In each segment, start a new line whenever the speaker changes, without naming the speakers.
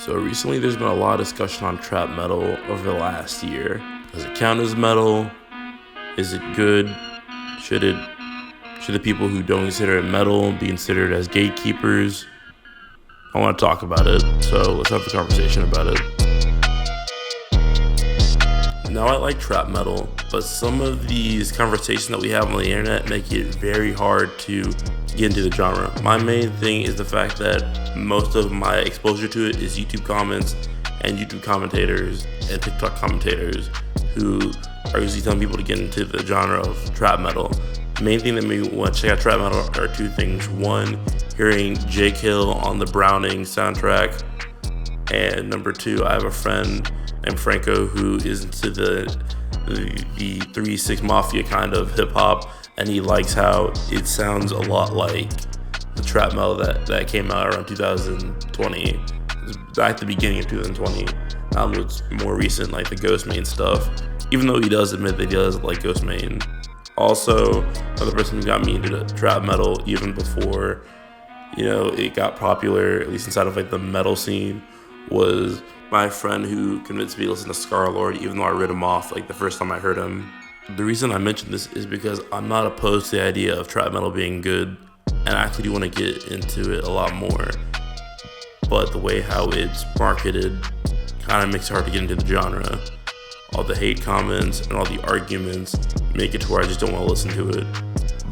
So recently there's been a lot of discussion on trap metal over the last year. Does it count as metal? Is it good? Should the people who don't consider it metal be considered as gatekeepers? I want to talk about it, so let's have a conversation about it. Now, I like trap metal, but some of these conversations that we have on the internet make it very hard to get into the genre. My main thing is the fact that most of my exposure to it is YouTube comments and YouTube commentators and TikTok commentators who are usually telling people to get into the genre of trap metal. The main thing that made me want to check out trap metal are two things. One, hearing J Kill on the Browning soundtrack, and number two, I have a friend named Franco who is into the 3-6 Mafia kind of hip hop, and he likes how it sounds a lot like the trap metal that came out around 2020, at the beginning of 2020. It's more recent, like the Ghostmain stuff, even though he does admit that he does like Ghostmain. Also, another person who got me into trap metal even before, it got popular, at least inside of like the metal scene, was my friend who convinced me to listen to Scarlord, even though I read him off like the first time I heard him. The reason I mention this is because I'm not opposed to the idea of trap metal being good, and I actually do want to get into it a lot more. But the way how it's marketed kind of makes it hard to get into the genre. All the hate comments and all the arguments make it to where I just don't want to listen to it.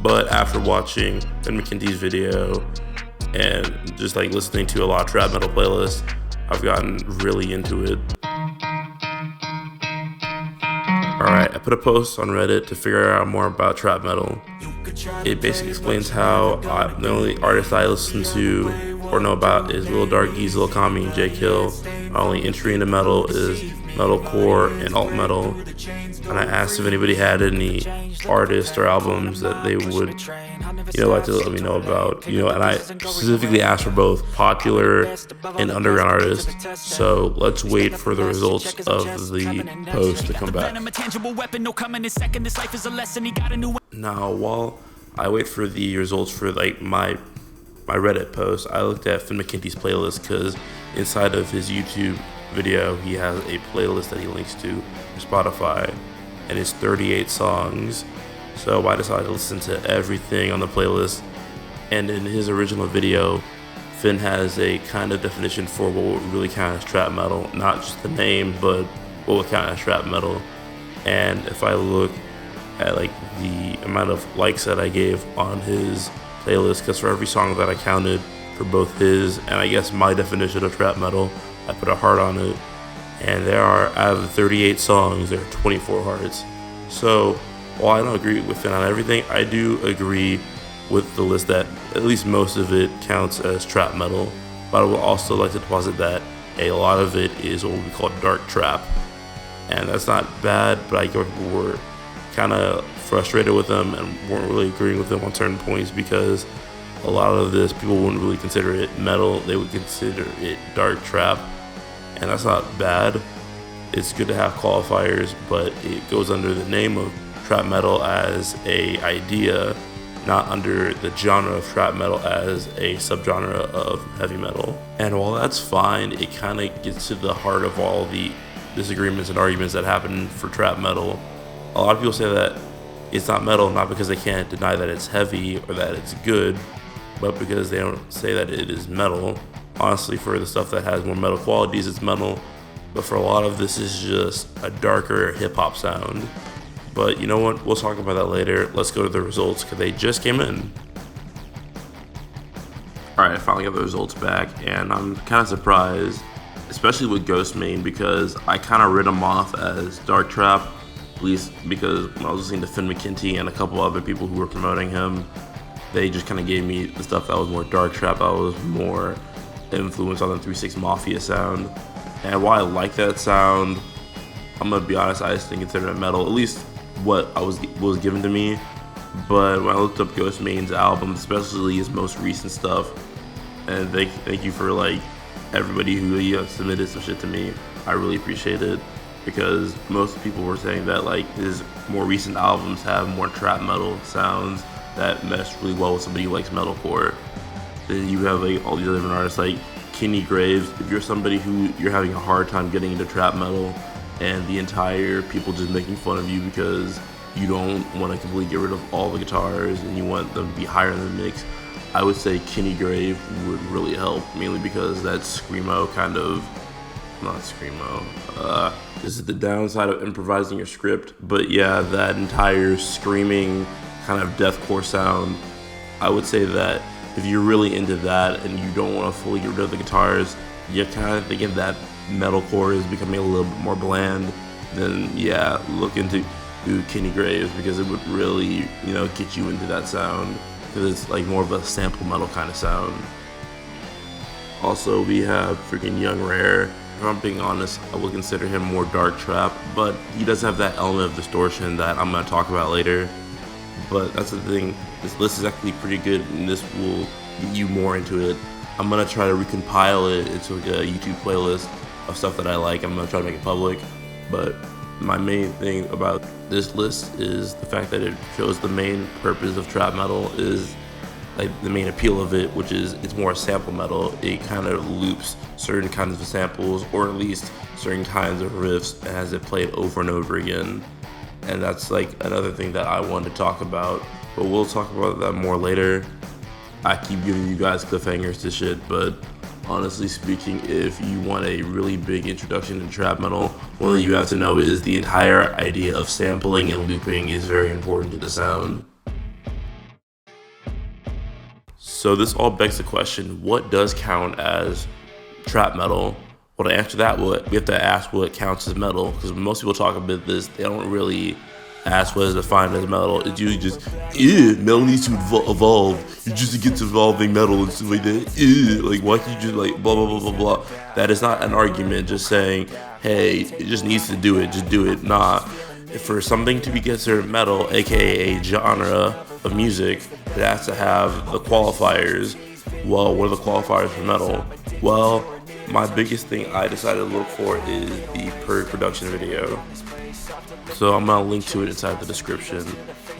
But after watching finnmckenty's video and just like listening to a lot of trap metal playlists, I've gotten really into it. Alright, I put a post on Reddit to figure out more about trap metal. It basically explains how the only artist I listen to or know about is Lil Darkies, Lil Kami, and J Kill. My only entry into metal is metalcore and alt metal. And I asked if anybody had any artists or albums that they would, like to let me know about. And I specifically asked for both popular and underground artists. So let's wait for the results of the post to come back. Now, while I wait for the results for like my Reddit post, I looked at finnmckenty's playlist because inside of his YouTube video he has a playlist that he links to Spotify, and it's 38 songs. So I decided to listen to everything on the playlist, and in his original video, Finn has a kind of definition for what would really count as trap metal, not just the name, but what would count as trap metal. And if I look at like the amount of likes that I gave on his playlist, because for every song that I counted for both his and I guess my definition of trap metal, I put a heart on it, and there are, out of the 38 songs, there are 24 hearts. So while I don't agree with Finn on everything, I do agree with the list that at least most of it counts as trap metal. But I would also like to deposit that a lot of it is what we call dark trap, and that's not bad, but I get people were kind of frustrated with them and weren't really agreeing with them on certain points, because a lot of this people wouldn't really consider it metal, they would consider it dark trap, and that's not bad. It's good to have qualifiers, but it goes under the name of trap metal as a idea, not under the genre of trap metal as a subgenre of heavy metal. And while that's fine, it kind of gets to the heart of all the disagreements and arguments that happen for trap metal. A lot of people say that it's not metal, not because they can't deny that it's heavy or that it's good, but because they don't say that it is metal. Honestly, for the stuff that has more metal qualities, it's metal, but for a lot of this is just a darker hip-hop sound. But you know what, we'll talk about that later. Let's go to the results, because they just came in. Alright, I finally got the results back, and I'm kind of surprised, especially with Ghostmain, because I kind of read him off as dark trap, at least because when I was listening to finnmckenty and a couple other people who were promoting him, they just kind of gave me the stuff that was more dark trap, that was more influence on the 3-6 Mafia sound. And while I like that sound, I'm gonna be honest, I just didn't consider it metal, at least what was given to me. But when I looked up Ghostmain's album, especially his most recent stuff, and thank you for like everybody who submitted some shit to me, I really appreciate it, because most people were saying that like his more recent albums have more trap metal sounds that mesh really well with somebody who likes metalcore. Then you have like all these other different artists like Kenny Graves. If you're somebody who you're having a hard time getting into trap metal, and the entire people just making fun of you because you don't want to completely get rid of all the guitars and you want them to be higher in the mix, I would say Kenny Grave would really help, mainly because that screamo kind of, not screamo, this is the downside of improvising your script, but yeah, that entire screaming kind of deathcore sound, I would say that if you're really into that and you don't want to fully get rid of the guitars, you're kind of thinking that metalcore is becoming a little bit more bland, then yeah, look into Kenny Graves, because it would really, get you into that sound, because it's like more of a sample metal kind of sound. Also, we have freaking Young Rare. If I'm being honest, I would consider him more dark trap, but he does have that element of distortion that I'm going to talk about later. But that's the thing, this list is actually pretty good, and this will get you more into it. I'm going to try to recompile it into like a YouTube playlist of stuff that I like. I'm going to try to make it public, but my main thing about this list is the fact that it shows the main purpose of trap metal is like the main appeal of it, which is it's more sample metal. It kind of loops certain kinds of samples, or at least certain kinds of riffs, and has it played over and over again. And that's like another thing that I wanted to talk about, but we'll talk about that more later. I keep giving you guys cliffhangers to shit, but honestly speaking, if you want a really big introduction to trap metal, one thing you have to know is the entire idea of sampling and looping is very important to the sound. So this all begs the question, what does count as trap metal? Well, to answer that, we have to ask what counts as metal, because when most people talk about this, they don't really ask what is defined as metal. It's usually just, metal needs to evolve. You just get to evolving metal and stuff like that. Like, why can't you just like blah, blah, blah, blah, blah. That is not an argument just saying, hey, it just needs to do it, just do it. Nah. For something to be considered metal, aka a genre of music, it has to have the qualifiers. Well, what are the qualifiers for metal? Well, my biggest thing I decided to look for is the Perg production video. So I'm gonna link to it inside the description.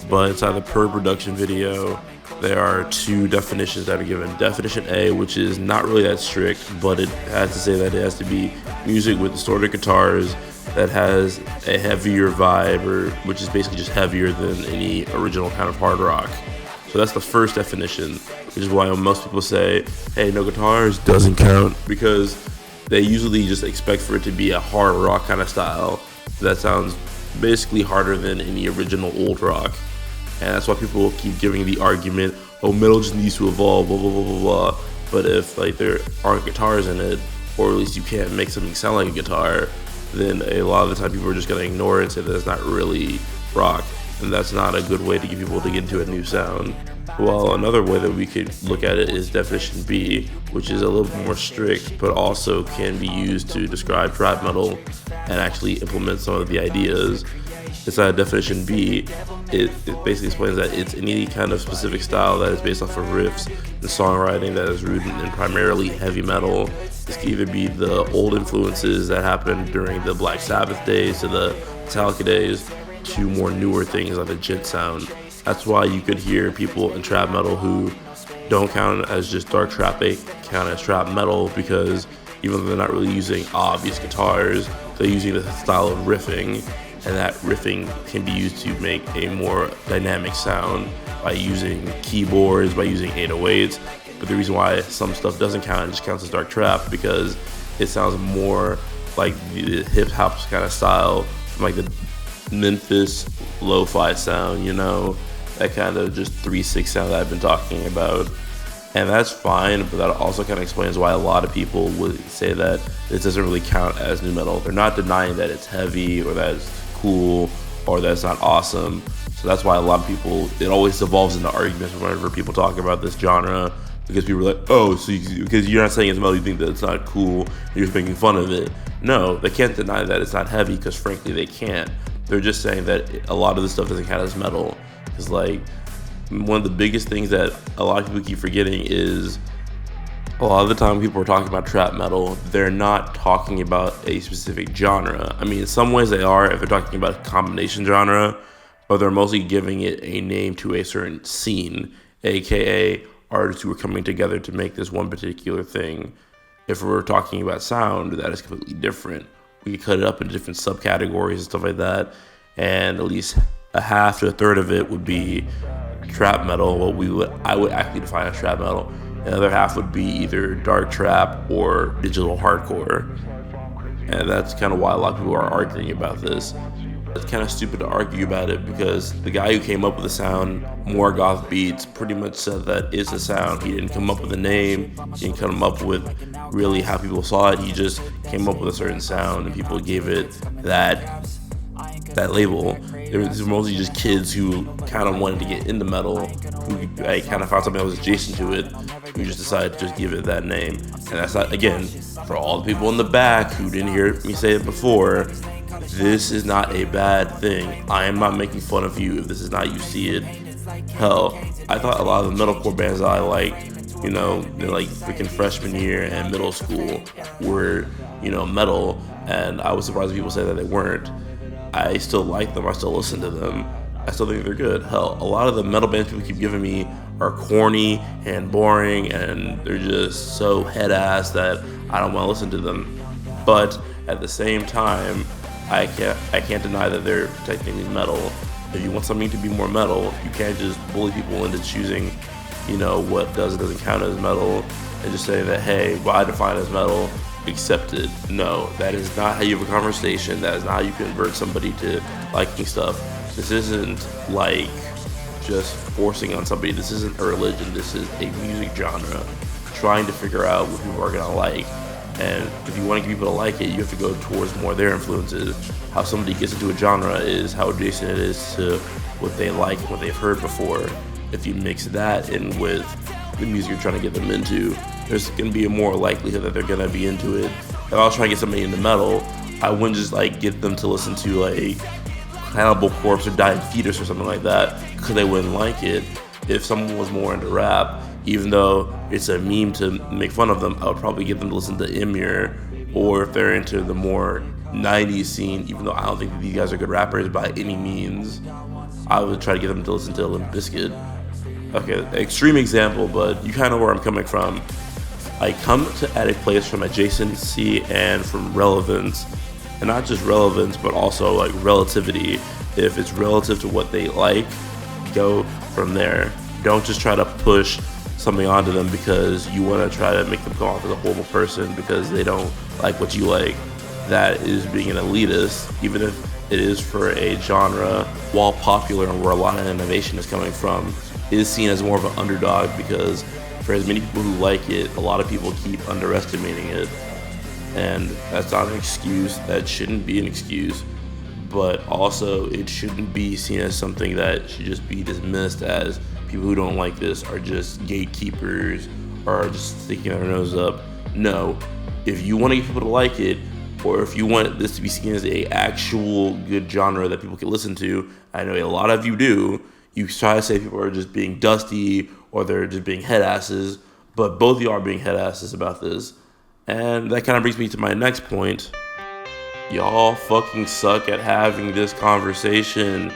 But inside the Perg production video, there are two definitions that are given. Definition A, which is not really that strict, but it has to say that it has to be music with distorted guitars that has a heavier vibe, or which is basically just heavier than any original kind of hard rock. So that's the first definition, which is why most people say, hey, no guitars doesn't count, because they usually just expect for it to be a hard rock kind of style that sounds basically harder than any original old rock. And that's why people keep giving the argument, oh, metal just needs to evolve, blah, blah, blah, blah, blah. But if like there aren't guitars in it, or at least you can't make something sound like a guitar, then a lot of the time people are just going to ignore it and say that it's not really rock. And that's not a good way to get people to get into a new sound. Well, another way that we could look at it is definition B, which is a little bit more strict, but also can be used to describe trap metal and actually implement some of the ideas. Inside definition B, it basically explains that it's any kind of specific style that is based off of riffs and songwriting that is rooted in primarily heavy metal. This can either be the old influences that happened during the Black Sabbath days to the Metallica days, to more newer things like the djent sound. That's why you could hear people in trap metal who don't count as just dark trap, they count as trap metal, because even though they're not really using obvious guitars, they're using the style of riffing, and that riffing can be used to make a more dynamic sound by using keyboards, by using 808s. But the reason why some stuff doesn't count, it just counts as dark trap, because it sounds more like the hip hop kind of style, from like the Memphis lo-fi sound, that kind of just 3/6 sound that I've been talking about. And that's fine, but that also kind of explains why a lot of people would say that this doesn't really count as new metal. They're not denying that it's heavy, or that it's cool, or that it's not awesome. So that's why a lot of people, it always evolves into arguments whenever people talk about this genre, because people are like, oh, so because you're not saying it's metal, you think that it's not cool, and you're just making fun of it. No, they can't deny that it's not heavy, because frankly they can't. They're just saying that a lot of this stuff doesn't count as metal. Because like, one of the biggest things that a lot of people keep forgetting is, a lot of the time people are talking about trap metal, they're not talking about a specific genre. I mean, in some ways they are, if they're talking about a combination genre, but they're mostly giving it a name to a certain scene, aka artists who are coming together to make this one particular thing. If we're talking about sound, that is completely different. We could cut it up into different subcategories and stuff like that, and at least a half to a third of it would be trap metal, I would actually define as trap metal. The other half would be either dark trap or digital hardcore. And that's kind of why a lot of people are arguing about this. It's kind of stupid to argue about it because the guy who came up with the sound, More Goth Beats, pretty much said that is the sound. He didn't come up with a name. He didn't come up with really how people saw it. He just came up with a certain sound and people gave it that label. It was mostly just kids who kind of wanted to get into metal, who kind of found something that was adjacent to it, who just decided to just give it that name. And that's not, again, for all the people in the back who didn't hear me say it before, this is not a bad thing. I am not making fun of you if this is not you see it. Hell, I thought a lot of the metalcore bands that I like, they're like freaking freshman year and middle school were, metal, and I was surprised people say that they weren't. I still like them. I still listen to them. I still think they're good. Hell, a lot of the metal bands people keep giving me are corny and boring, and they're just so head-ass that I don't want to listen to them. But at the same time, I can't deny that they're technically metal. If you want something to be more metal, you can't just bully people into choosing, what does and doesn't count as metal, and just say that, hey, what I define as metal, accept it. No, that is not how you have a conversation. That is not how you convert somebody to liking stuff. This isn't like just forcing on somebody. This isn't a religion. This is a music genre. Trying to figure out what people are gonna like. And if you want to get people to like it, you have to go towards more of their influences. How somebody gets into a genre is how adjacent it is to what they like, what they've heard before. If you mix that in with the music you're trying to get them into, there's going to be a more likelihood that they're going to be into it. If I was trying to get somebody into metal, I wouldn't just get them to listen to Cannibal Corpse or Dying Fetus or something like that because they wouldn't like it. If someone was more into rap, even though it's a meme to make fun of them, I would probably get them to listen to Emir. Or if they're into the more 90s scene, even though I don't think that these guys are good rappers by any means, I would try to get them to listen to Limp Bizkit. Okay, extreme example, but you kind of know where I'm coming from. I come to Addict Place from adjacency and from relevance, and not just relevance, but also relativity. If it's relative to what they like, go from there. Don't just try to push something onto them because you want to try to make them come off as a horrible person because they don't like what you like. That is being an elitist, even if it is for a genre, while popular and where a lot of innovation is coming from, is seen as more of an underdog because for as many people who like it, a lot of people keep underestimating it. And that's not an excuse. That shouldn't be an excuse. But also, it shouldn't be seen as something that should just be dismissed as people who don't like this are just gatekeepers or are just sticking their nose up. No. If you want to get people to like it, or if you want this to be seen as a actual good genre that people can listen to, I know a lot of you do, you try to say people are just being dusty or they're just being head asses, but both of you are being head asses about this. And that kind of brings me to my next point. Y'all fucking suck at having this conversation.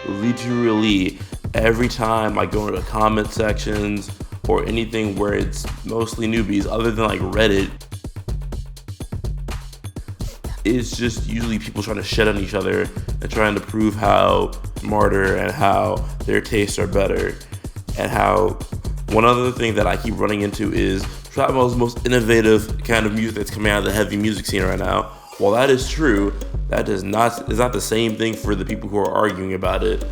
Literally, every time I go into comment sections or anything where it's mostly newbies, other than Reddit, it's just usually people trying to shed on each other and trying to prove how smarter and how their tastes are better. And how one other thing that I keep running into is trap metal is the most innovative kind of music that's coming out of the heavy music scene right now. While that is true, that is not the same thing for the people who are arguing about it.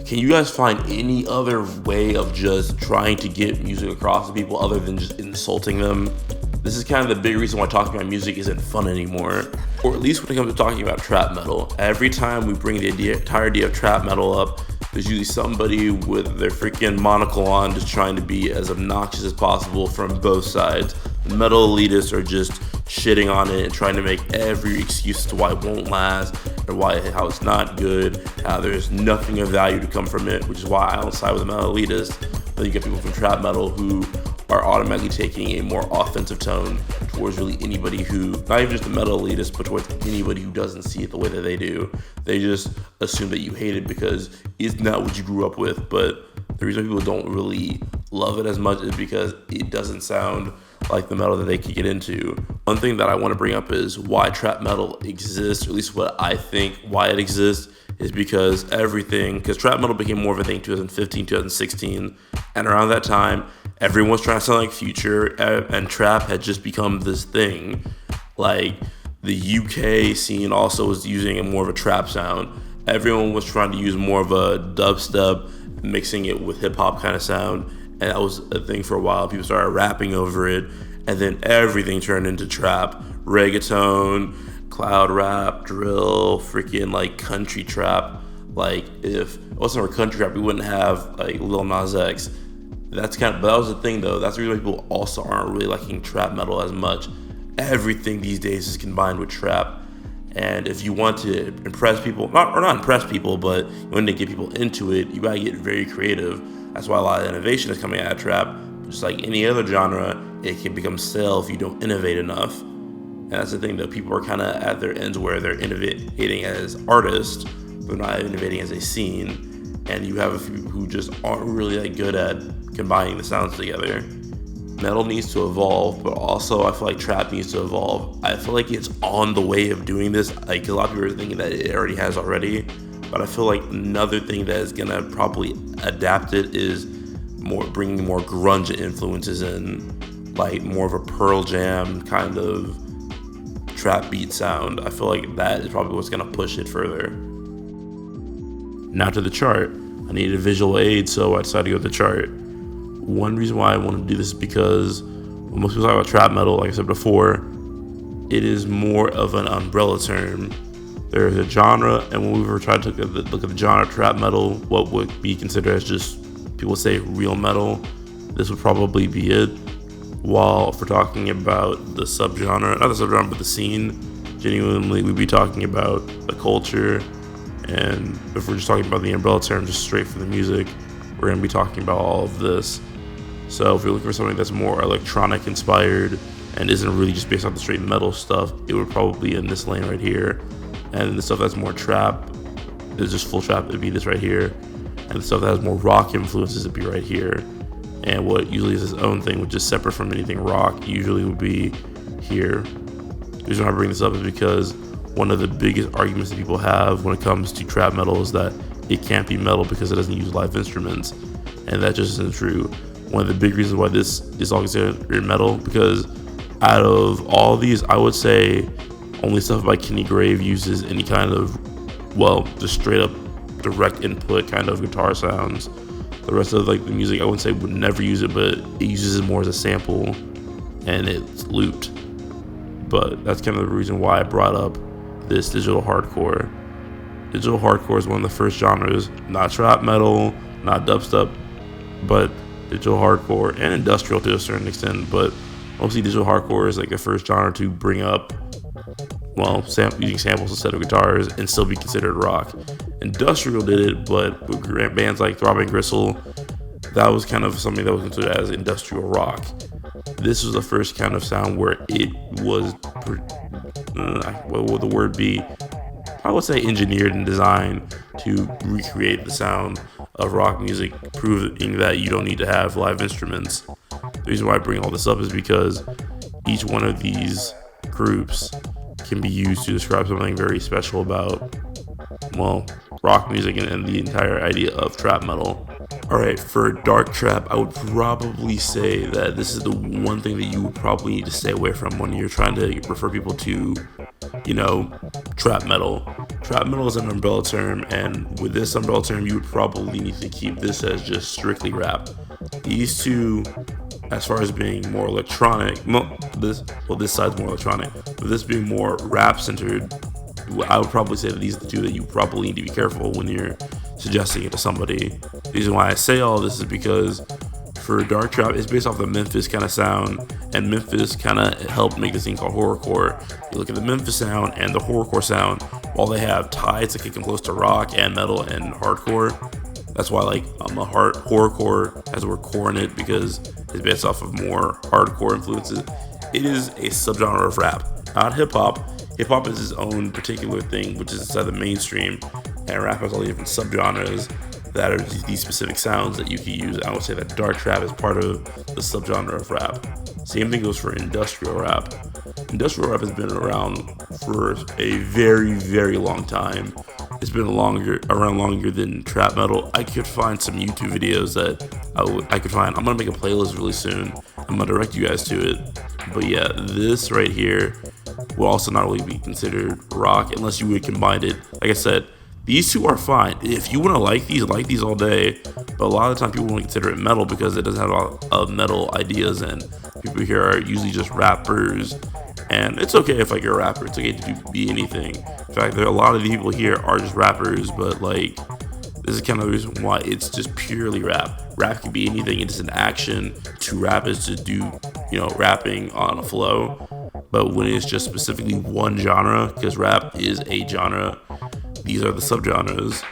Can you guys find any other way of just trying to get music across to people other than just insulting them? This is kind of the big reason why talking about music isn't fun anymore. Or at least when it comes to talking about trap metal. Every time we bring the entire idea of trap metal up, there's usually somebody with their freaking monocle on just trying to be as obnoxious as possible from both sides. The metal elitists are just shitting on it and trying to make every excuse as to why it won't last and how it's not good, how there's nothing of value to come from it, which is why I don't side with the metal elitists. But you get people from trap metal who are automatically taking a more offensive tone towards really anybody who, not even just the metal elitists, but towards anybody who doesn't see it the way that they do. They just assume that you hate it because it's not what you grew up with. But the reason people don't really love it as much is because it doesn't sound like the metal that they could get into. One thing that I want to bring up is why trap metal exists, or at least what I think why it exists, is because trap metal became more of a thing 2015, 2016, and around that time, everyone was trying to sound like Future, and trap had just become this thing. Like, the UK scene also was using more of a trap sound. Everyone was trying to use more of a dubstep, mixing it with hip-hop kind of sound, and that was a thing for a while. People started rapping over it, and then everything turned into trap. Reggaeton, cloud rap, drill, freaking like country trap. Like, if it wasn't for country rap, we wouldn't have like Lil Nas X. But that was the thing though. That's the reason why people also aren't really liking trap metal as much. Everything these days is combined with trap. And if you want to impress people, not impress people, but you want to get people into it, you gotta get very creative. That's why a lot of innovation is coming out of trap. Just like any other genre, it can become stale if you don't innovate enough. And that's the thing, though. People are kind of at their ends where they're innovating as artists, but not innovating as a scene. And you have a few people who just aren't really that good at combining the sounds together. Metal needs to evolve, but also I feel like trap needs to evolve. I feel like it's on the way of doing this. Like, a lot of people are thinking that it already has already, but I feel like another thing that is gonna probably adapt it is bringing more grunge influences in, like more of a Pearl Jam kind of trap beat sound. I feel like that is probably what's gonna push it further. Now to the chart. I needed a visual aid, so I decided to go with the chart. One reason why I want to do this is because when most people talk about trap metal, like I said before, it is more of an umbrella term. There's a genre, and when we were trying to look at the genre trap metal, what would be considered as just, people say, real metal, this would probably be it. While if we're talking about the subgenre, not the subgenre, but the scene, genuinely we'd be talking about the culture. And if we're just talking about the umbrella term, just straight from the music, we're going to be talking about all of this. So if you're looking for something that's more electronic inspired and isn't really just based off the straight metal stuff, it would probably be in this lane right here. And the stuff that's more trap is just full trap, it'd be this right here. And the stuff that has more rock influences would be right here. And what usually is its own thing, which is separate from anything rock, usually would be here. The reason why I bring this up is because one of the biggest arguments that people have when it comes to trap metal is that it can't be metal because it doesn't use live instruments. And that just isn't true. One of the big reasons why this is all considered metal, because out of all these, I would say only stuff by Kenny Grave uses any kind of, well, just straight up direct input kind of guitar sounds. The rest of like the music, I wouldn't say would never use it, but it uses it more as a sample and it's looped. But that's kind of the reason why I brought up this digital hardcore. Digital hardcore is one of the first genres, not trap metal, not dubstep, but digital hardcore and industrial to a certain extent. But mostly digital hardcore is like the first genre to bring up, well, using samples instead of guitars and still be considered rock. Industrial did it, but with bands like Throbbing Gristle, that was kind of something that was considered as industrial rock. This was the first kind of sound where it was, what would the word be? I would say engineered and designed to recreate the sound of rock music, proving that you don't need to have live instruments. The reason why I bring all this up is because each one of these groups can be used to describe something very special about, well, rock music and the entire idea of trap metal. Alright, for dark trap, I would probably say that this is the one thing that you would probably need to stay away from when you're trying to refer people to, trap metal. Trap metal is an umbrella term, and with this umbrella term, you would probably need to keep this as just strictly rap. These two, as far as being more electronic, this side's more electronic, but this being more rap centered, I would probably say that these are the two that you probably need to be careful when you're suggesting it to somebody. The reason why I say all this is because for dark trap, it's based off the Memphis kind of sound, and Memphis kind of helped make this thing called horrorcore. You look at the Memphis sound and the horrorcore sound, while they have ties that can come close to rock and metal and hardcore. That's why horrorcore has the word core in it, because it's based off of more hardcore influences. It is a subgenre of rap, not hip hop. Hip hop is its own particular thing, which is inside the mainstream, and rap has all the different subgenres that are these specific sounds that you can use. I would say that dark trap is part of the subgenre of rap. Same thing goes for industrial rap. Industrial rap has been around for a very, very long time. It's been around longer than trap metal. I could find some YouTube videos that I could find. I'm gonna make a playlist really soon. I'm gonna direct you guys to it. But yeah, this right here will also not really be considered rock unless you would combine it. Like I said, these two are fine. If you want to like these all day. But a lot of the time people won't consider it metal because it doesn't have a lot of metal ideas, and people here are usually just rappers. And it's okay if like you're a rapper. It's okay to be anything. In fact, there are a lot of the people here are just rappers, but like this is kind of the reason why it's just purely rap. Rap can be anything. It's an action. To rap is to do, rapping on a flow. But when it's just specifically one genre, because rap is a genre, these are the subgenres.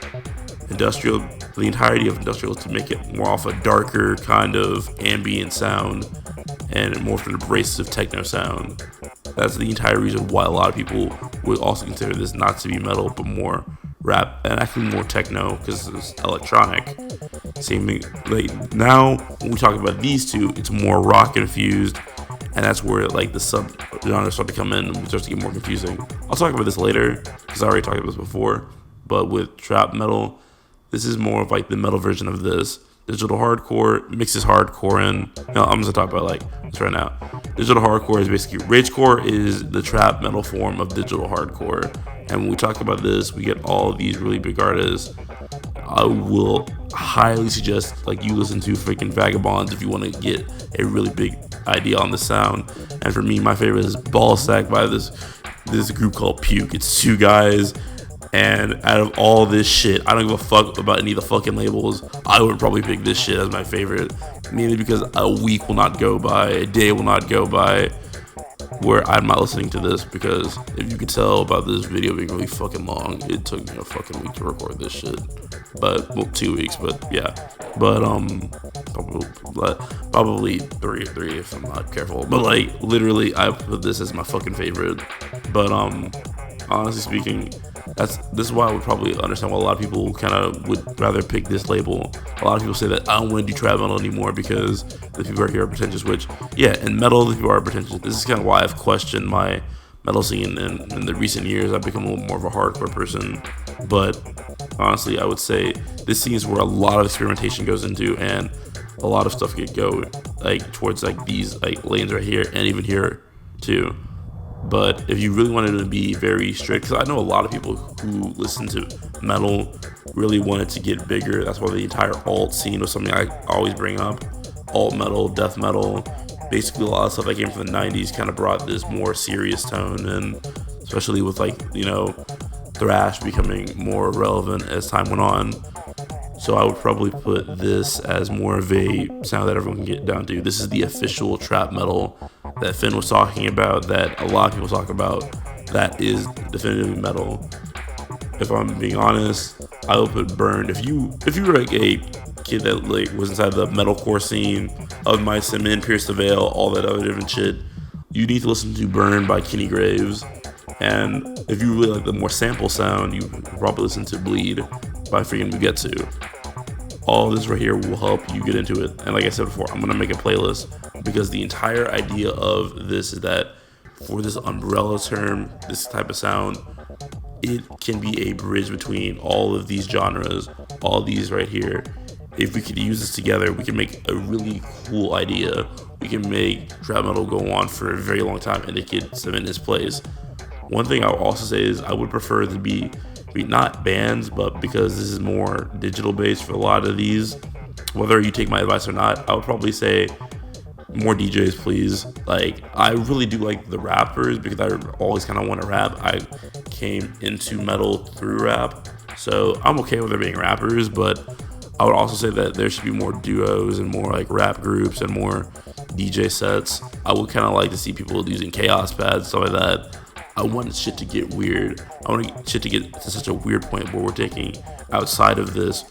Industrial, the entirety of industrial is to make it more off a darker kind of ambient sound and more of an abrasive techno sound. That's the entire reason why a lot of people would also consider this not to be metal, but more rap and actually more techno because it's electronic. Same thing. Like now, when we talk about these two, it's more rock infused, and that's where like the sub genres start to come in and it starts to get more confusing. I'll talk about this later because I already talked about this before. But with trap metal, this is more of like the metal version of this. Digital hardcore mixes hardcore in. No, I'm just gonna talk about like this right now. Digital hardcore is basically ragecore is the trap metal form of digital hardcore. And when we talk about this, we get all of these really big artists. I will highly suggest like you listen to freaking Vagabonds if you want to get a really big idea on the sound. And for me, my favorite is Ballsack by this group called Puke. It's two guys. And out of all this shit, I don't give a fuck about any of the fucking labels. I would probably pick this shit as my favorite. Mainly because a week will not go by, a day will not go by where I'm not listening to this. Because if you could tell about this video being really fucking long, it took me a fucking week to record this shit. But, well, 2 weeks, but yeah. But, probably three if I'm not careful. But, like, literally, I put this as my fucking favorite. But, honestly speaking, this is why I would probably understand why a lot of people kind of would rather pick this label. A lot of people say that I don't want to do trap metal anymore because the people here are pretentious, which, yeah, in metal, the people are pretentious. This is kind of why I've questioned my metal scene in the recent years. I've become a little more of a hardcore person. But honestly, I would say this scene is where a lot of experimentation goes into and a lot of stuff could go like towards like these like lanes right here and even here too. But if you really wanted to be very strict, because I know a lot of people who listen to metal really wanted to get bigger. That's why the entire alt scene was something I always bring up. Alt metal, death metal, basically a lot of stuff that came from the 90s kind of brought this more serious tone, and especially with like, thrash becoming more relevant as time went on. So I would probably put this as more of a sound that everyone can get down to. This is the official trap metal that Finn was talking about, that a lot of people talk about. That is definitively metal. If I'm being honest, I would put Burned. If you were like a kid that like was inside the metalcore scene of Mice and Men, Pierce the Veil, all that other different shit, you need to listen to Burned by Kenny Graves. And if you really like the more sample sound, you could probably listen to Bleed by freaking Mugetsu. All this right here will help you get into it. And like I said before, I'm gonna make a playlist because the entire idea of this is that for this umbrella term, this type of sound, it can be a bridge between all of these genres, all these right here. If we could use this together, we can make a really cool idea. We can make trap metal go on for a very long time and it could cement its place. One thing I would also say is I would prefer to be not bands, but because this is more digital based for a lot of these, whether you take my advice or not, I would probably say more DJs, please. Like, I really do like the rappers because I always kind of want to rap. I came into metal through rap, so I'm okay with there being rappers, but I would also say that there should be more duos and more like rap groups and more DJ sets. I would kind of like to see people using chaos pads, stuff like that. I want shit to get weird. I want shit to get to such a weird point where we're taking outside of this,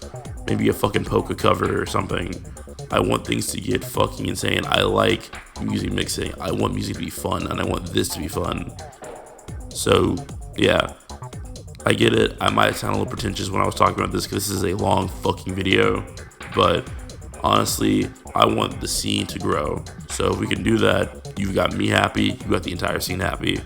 maybe a fucking polka cover or something. I want things to get fucking insane. I like music mixing. I want music to be fun, and I want this to be fun. So, yeah. I get it. I might sound a little pretentious when I was talking about this because this is a long fucking video. But honestly, I want the scene to grow. So if we can do that, you've got me happy, you got the entire scene happy.